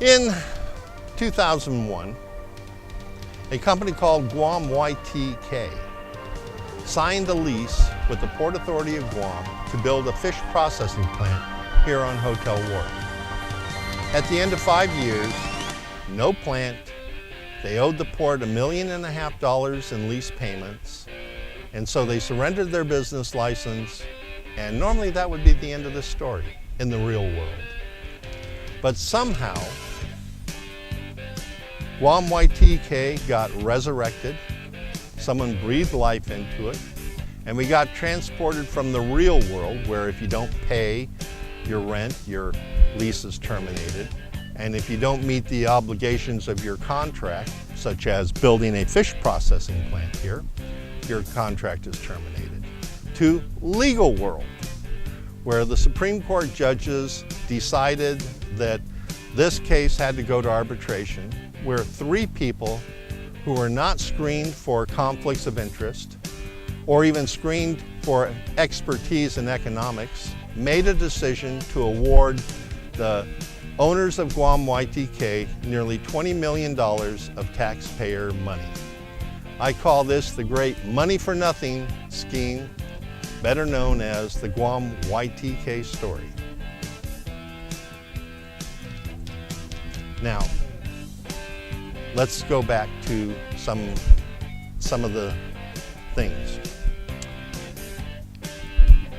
In 2001, a company called Guam YTK signed a lease with the Port Authority of Guam to build a fish processing plant here on Hotel Wharf. At the end of 5 years, no plant, they owed the port $1.5 million in lease payments, and so they surrendered their business license, and normally that would be the end of the story in the real world. But somehow, Guam YTK got resurrected, someone breathed life into it, and we got transported from the real world where if you don't pay your rent, your lease is terminated, and if you don't meet the obligations of your contract, such as building a fish processing plant here, your contract is terminated, to legal world, where the Supreme Court judges decided that this case had to go to arbitration, where 3 people who were not screened for conflicts of interest or even screened for expertise in economics made a decision to award the owners of Guam YTK nearly $20 million of taxpayer money. I call this the great money for nothing scheme, better known as the Guam YTK story. Now, let's go back to some of the things.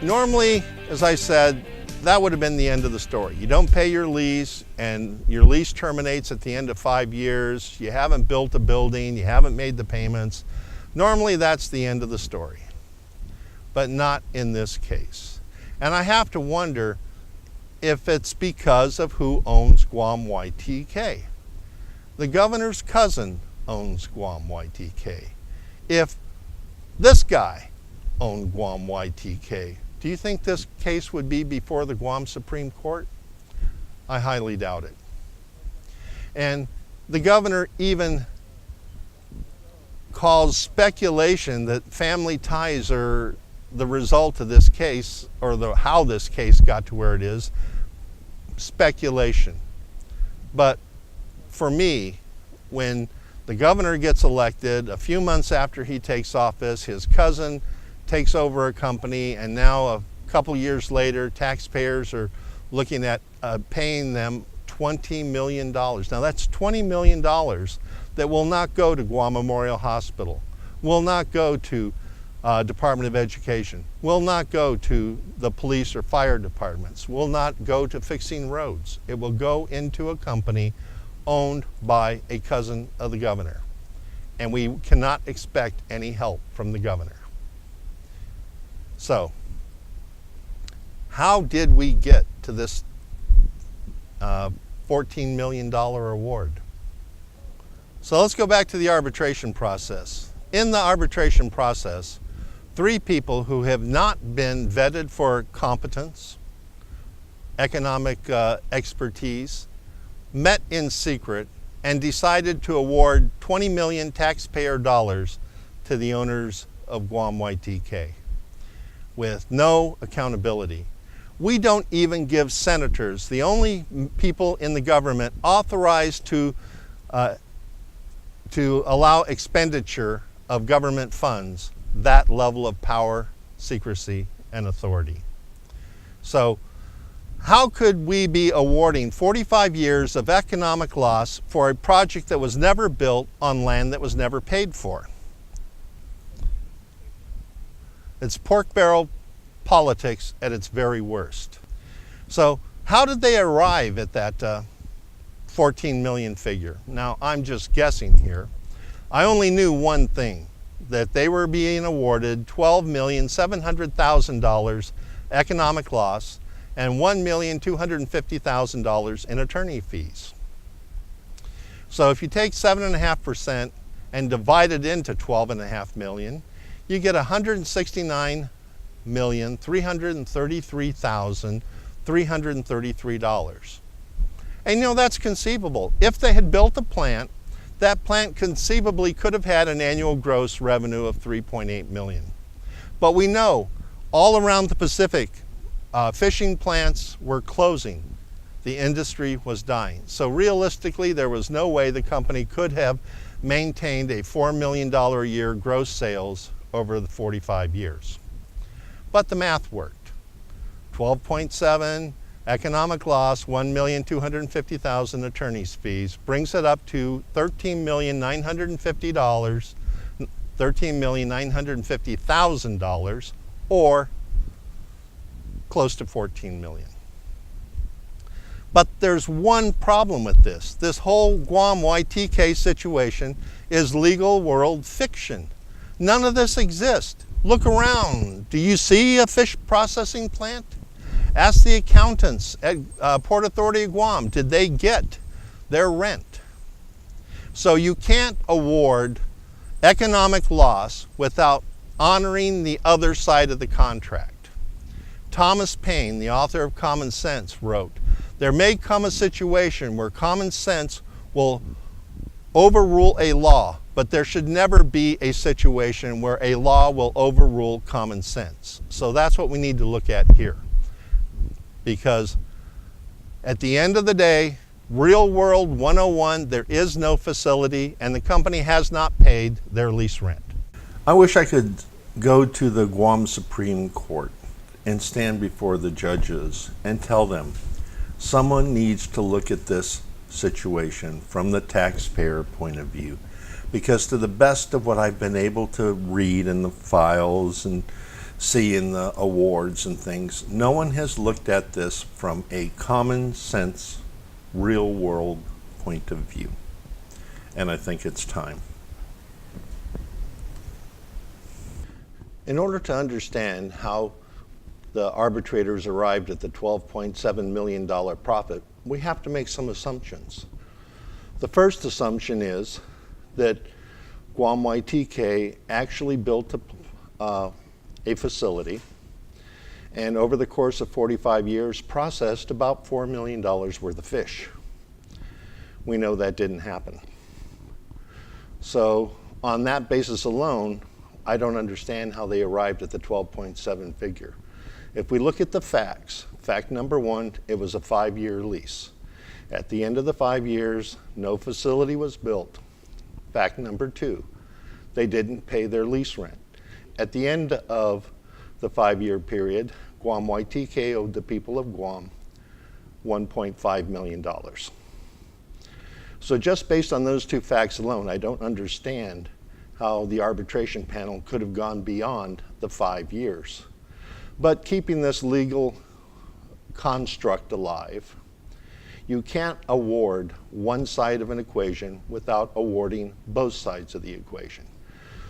Normally, as I said, that would have been the end of the story. You don't pay your lease and your lease terminates at the end of 5 years. You haven't built a building, you haven't made the payments. Normally that's the end of the story, but not in this case. And I have to wonder if it's because of who owns Guam YTK. The governor's cousin owns Guam YTK. If this guy owned Guam YTK, do you think this case would be before the Guam Supreme Court? I highly doubt it. And the governor even calls speculation that family ties are the result of this case, or how this case got to where it is, speculation. But for me, when the governor gets elected, a few months after he takes office, his cousin takes over a company, and now a couple years later, taxpayers are looking at paying them $20 million. Now that's $20 million that will not go to Guam Memorial Hospital, will not go to Department of Education, will not go to the police or fire departments, will not go to fixing roads. It will go into a company owned by a cousin of the governor. And we cannot expect any help from the governor. So, how did we get to this $14 million award? So let's go back to the arbitration process. In the arbitration process, 3 people who have not been vetted for competence, economic expertise, met in secret and decided to award 20 million taxpayer dollars to the owners of Guam YTK with no accountability. We don't even give senators, the only people in the government authorized to allow expenditure of government funds, that level of power, secrecy, and authority. So how could we be awarding 45 years of economic loss for a project that was never built on land that was never paid for? It's pork barrel politics at its very worst. So how did they arrive at that 14 million figure? Now, I'm just guessing here. I only knew one thing, that they were being awarded $12,700,000 economic loss and $1,250,000 in attorney fees. So if you take 7.5% and divide it into 12.5 million, you get $169,333,333. And you know, that's conceivable. If they had built a plant, that plant conceivably could have had an annual gross revenue of 3.8 million. But we know all around the Pacific, fishing plants were closing. the industry was dying. So realistically, there was no way the company could have maintained a $4 million a year gross sales over the 45 years. But the math worked. 12.7 economic loss, $1,250,000 attorney's fees, brings it up to $13,950, $13,950,000, or close to $14 million. But there's one problem with this. This whole Guam YTK situation is legal world fiction. None of this exists. Look around. Do you see a fish processing plant? Ask the accountants at Port Authority of Guam, did they get their rent? So you can't award economic loss without honoring the other side of the contract. Thomas Paine, the author of Common Sense, wrote, "There may come a situation where common sense will overrule a law, but there should never be a situation where a law will overrule common sense." So that's what we need to look at here. Because at the end of the day, real world 101, there is no facility and the company has not paid their lease rent. I wish I could go to the Guam Supreme Court and stand before the judges and tell them, someone needs to look at this situation from the taxpayer point of view. Because to the best of what I've been able to read in the files and see in the awards and things, no one has looked at this from a common sense, real world point of view. And I think it's time. In order to understand how the arbitrators arrived at the $12.7 million profit, we have to make some assumptions. The first assumption is that Guam YTK actually built a facility and over the course of 45 years processed about $4 million worth of fish. We know that didn't happen. So on that basis alone, I don't understand how they arrived at the 12.7 figure. If we look at the facts, fact number one, it was a 5-year lease. At the end of the 5 years, no facility was built. Fact number two, they didn't pay their lease rent. At the end of the 5-year period, Guam YTK owed the people of Guam $1.5 million. So just based on those two facts alone, I don't understand how the arbitration panel could have gone beyond the 5 years. But keeping this legal construct alive, you can't award one side of an equation without awarding both sides of the equation.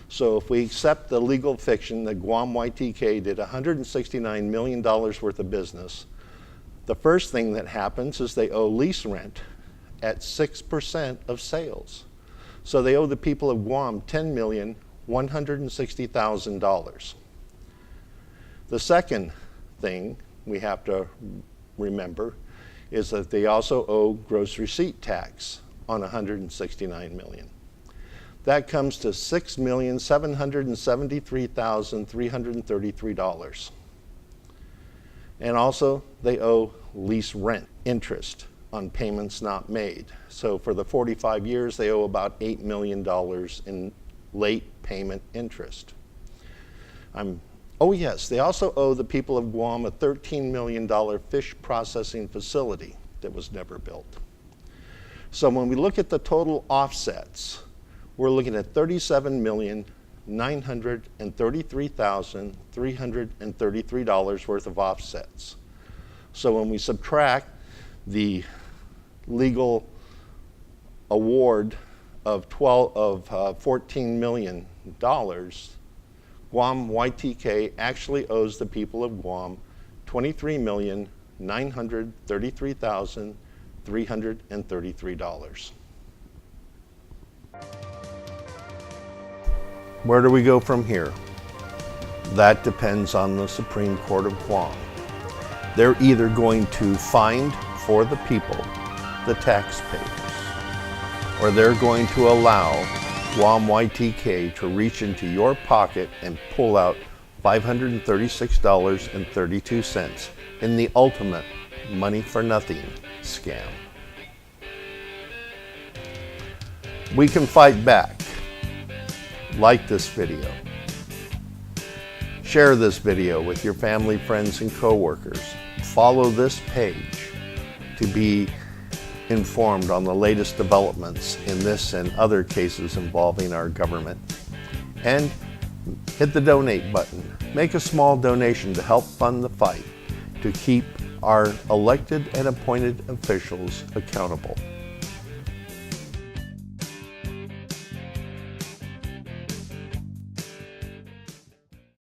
So if we accept the legal fiction that Guam YTK did $169 million worth of business, the first thing that happens is they owe lease rent at 6% of sales. So they owe the people of Guam $10,160,000. The second thing we have to remember is that they also owe gross receipt tax on $169 million. That comes to $6,773,333. And also they owe lease rent interest on payments not made. So for the 45 years, they owe about $8 million in late payment interest. Oh yes, they also owe the people of Guam a $13 million fish processing facility that was never built. So when we look at the total offsets, we're looking at $37,933,333 worth of offsets. So when we subtract the legal award of $14 million, Guam YTK actually owes the people of Guam $23,933,333. Where do we go from here? That depends on the Supreme Court of Guam. They're either going to find for the people, the taxpayers, or they're going to allow Guam YTK to reach into your pocket and pull out $536.32 in the ultimate money for nothing scam. We can fight back. Like this video. Share this video with your family, friends, and coworkers. Follow this page to be informed on the latest developments in this and other cases involving our government. And hit the donate button. Make a small donation to help fund the fight to keep our elected and appointed officials accountable.